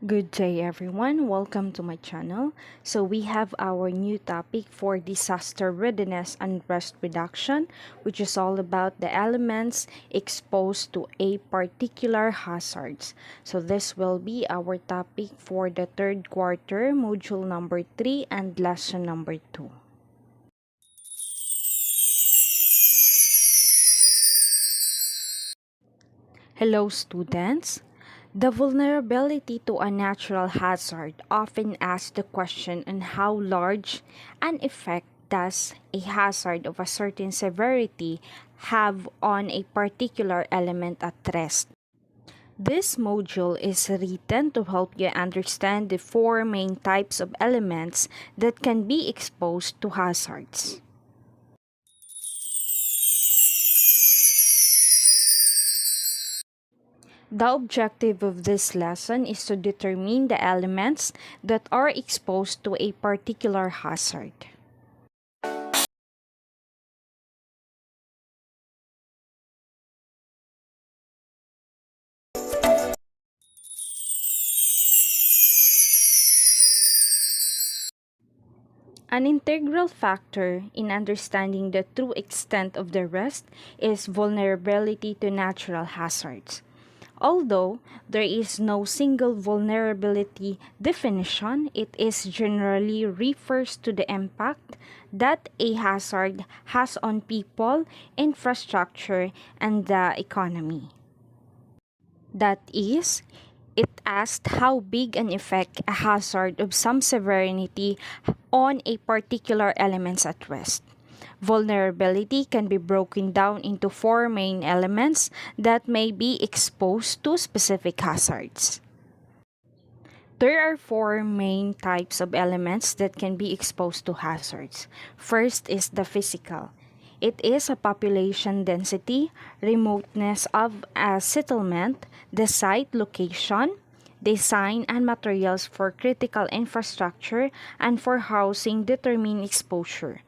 Good day everyone, welcome to my channel. So we have our new topic for disaster readiness and risk reduction, which is all about the elements exposed to a particular hazards. So this will be our topic for the third quarter, module number 3 and lesson number 2. Hello students. The vulnerability to a natural hazard often asks the question on how large an effect does a hazard of a certain severity have on a particular element at rest. This module is written to help you understand the four main types of elements that can be exposed to hazards. The objective of this lesson is to determine the elements that are exposed to a particular hazard. An integral factor in understanding the true extent of the risk is vulnerability to natural hazards. Although there is no single vulnerability definition, it is generally refers to the impact that a hazard has on people, infrastructure, and the economy. That is, it asked how big an effect a hazard of some severity on a particular elements at rest. Vulnerability can be broken down into four main elements that may be exposed to specific hazards. There are four main types of elements that can be exposed to hazards. First is the physical. It is a population density, remoteness of a settlement, the site location, design and materials for critical infrastructure, and for housing determine exposure.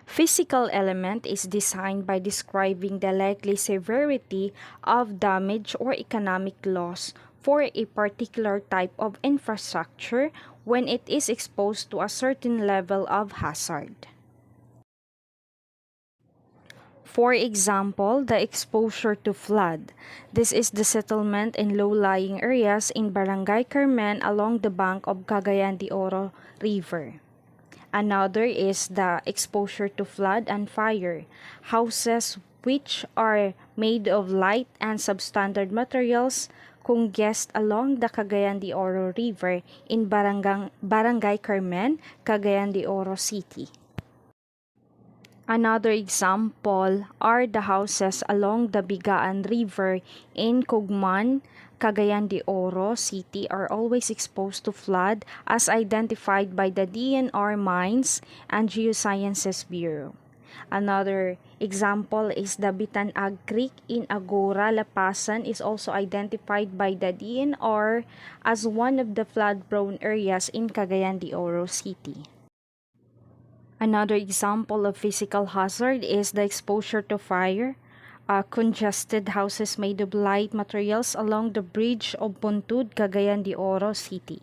Physical element is designed by describing the likely severity of damage or economic loss for a particular type of infrastructure when it is exposed to a certain level of hazard. For example, the exposure to flood. This is the settlement in low-lying areas in Barangay Carmen along the bank of Cagayan de Oro River. Another is the exposure to flood and fire. Houses which are made of light and substandard materials congest along the Cagayan de Oro River in Barangay Carmen, Cagayan de Oro City. Another example are the houses along the Bigaan River in Cugman, Cagayan de Oro City are always exposed to flood as identified by the DRRR Mines and Geosciences Bureau. Another example is the Bitanag Creek in Agora, Lapasan is also identified by the DRRR as one of the flood-prone areas in Cagayan de Oro City. Another example of physical hazard is the exposure to fire. Congested houses made of light materials along the bridge of Buntud, Cagayan de Oro City.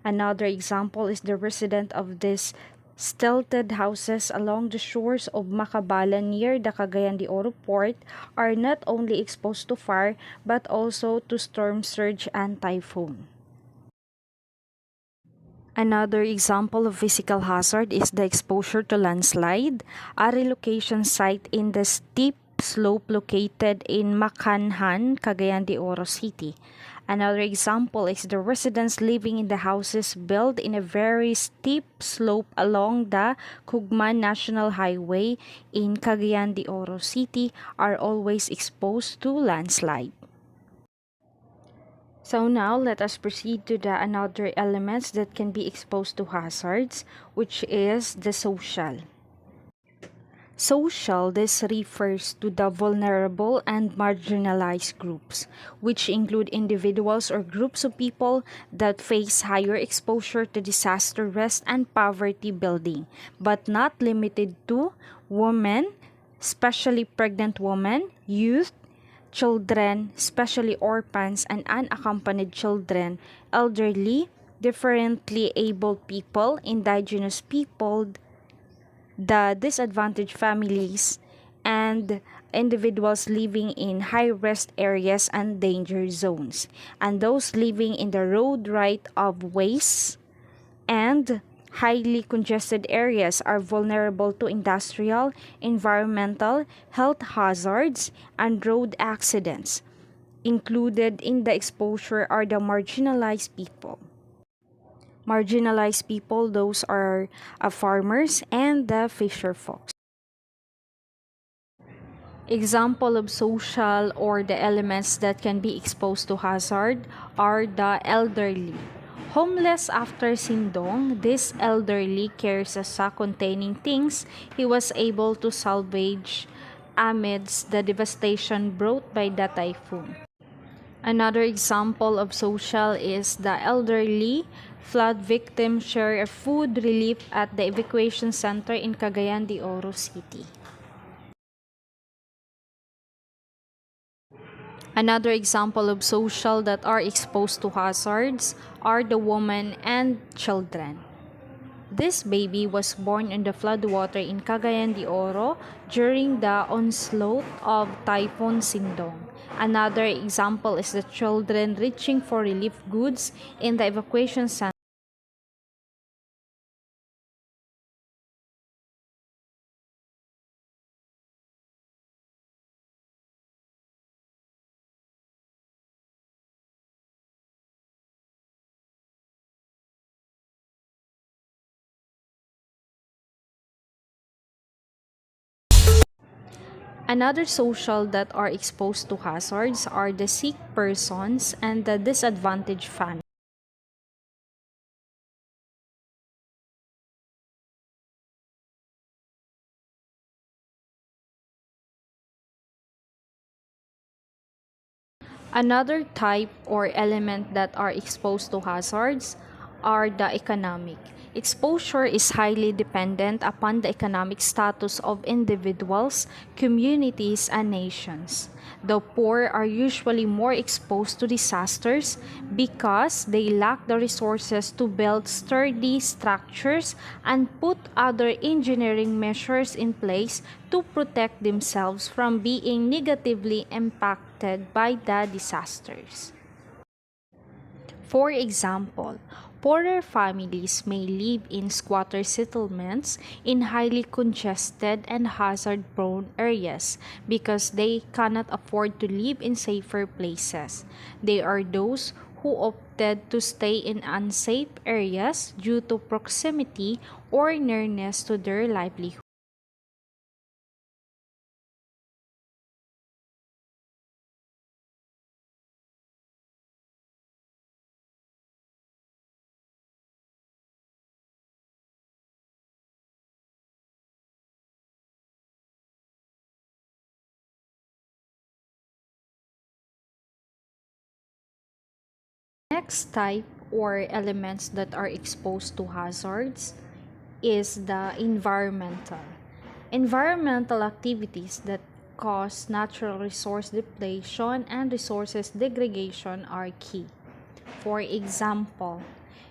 Another example is the resident of these stilted houses along the shores of Macabalan near the Cagayan de Oro port are not only exposed to fire but also to storm surge and typhoon. Another example of physical hazard is the exposure to landslide, a relocation site in the steep slope located in Macanhan, Cagayan de Oro City. Another example is the residents living in the houses built in a very steep slope along the Cugman National Highway in Cagayan de Oro City are always exposed to landslide. So now let us proceed to the another elements that can be exposed to hazards, which is the social. Social, this refers to the vulnerable and marginalized groups, which include individuals or groups of people that face higher exposure to disaster risk and poverty building, but not limited to women, especially pregnant women, youth, children, especially orphans and unaccompanied children, elderly, differently abled people, indigenous people, the disadvantaged families, and individuals living in high-risk areas and danger zones, and those living in the road right of ways and highly congested areas are vulnerable to industrial, environmental, health hazards, and road accidents. Included in the exposure are the marginalized people. Marginalized people, those are farmers and the fisher folks. Example of social or the elements that can be exposed to hazard are the elderly. Homeless after Sindong, this elderly carries a sack containing things he was able to salvage amidst the devastation brought by the typhoon. Another example of social is the elderly. Flood victims share a food relief at the evacuation center in Cagayan de Oro City. Another example of social that are exposed to hazards are the women and children. This baby was born in the floodwater in Cagayan de Oro during the onslaught of Typhoon Sindong. Another example is the children reaching for relief goods in the evacuation center. Another social that are exposed to hazards are the sick persons and the disadvantaged families. Another type or element that are exposed to hazards are the economic. Exposure is highly dependent upon the economic status of individuals, communities, and nations. The poor are usually more exposed to disasters because they lack the resources to build sturdy structures and put other engineering measures in place to protect themselves from being negatively impacted by the disasters. For example, poorer families may live in squatter settlements in highly congested and hazard-prone areas because they cannot afford to live in safer places. They are those who opted to stay in unsafe areas due to proximity or nearness to their livelihood. Next type or elements that are exposed to hazards is the environmental. Environmental activities that cause natural resource depletion and resources degradation are key. For example,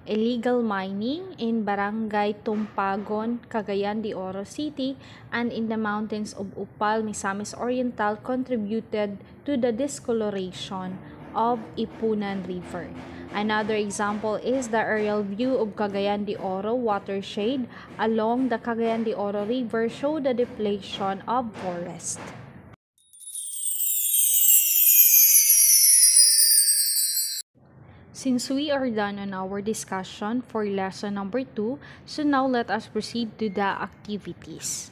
illegal mining in Barangay Tumpagon, Cagayan de Oro City, and in the mountains of Upal, Misamis Oriental contributed to the discoloration of Ipunan River. Another example is the aerial view of Cagayan de Oro watershed along the Cagayan de Oro River show the depletion of forest. Since we are done on our discussion for lesson number 2, so now let us proceed to the activities.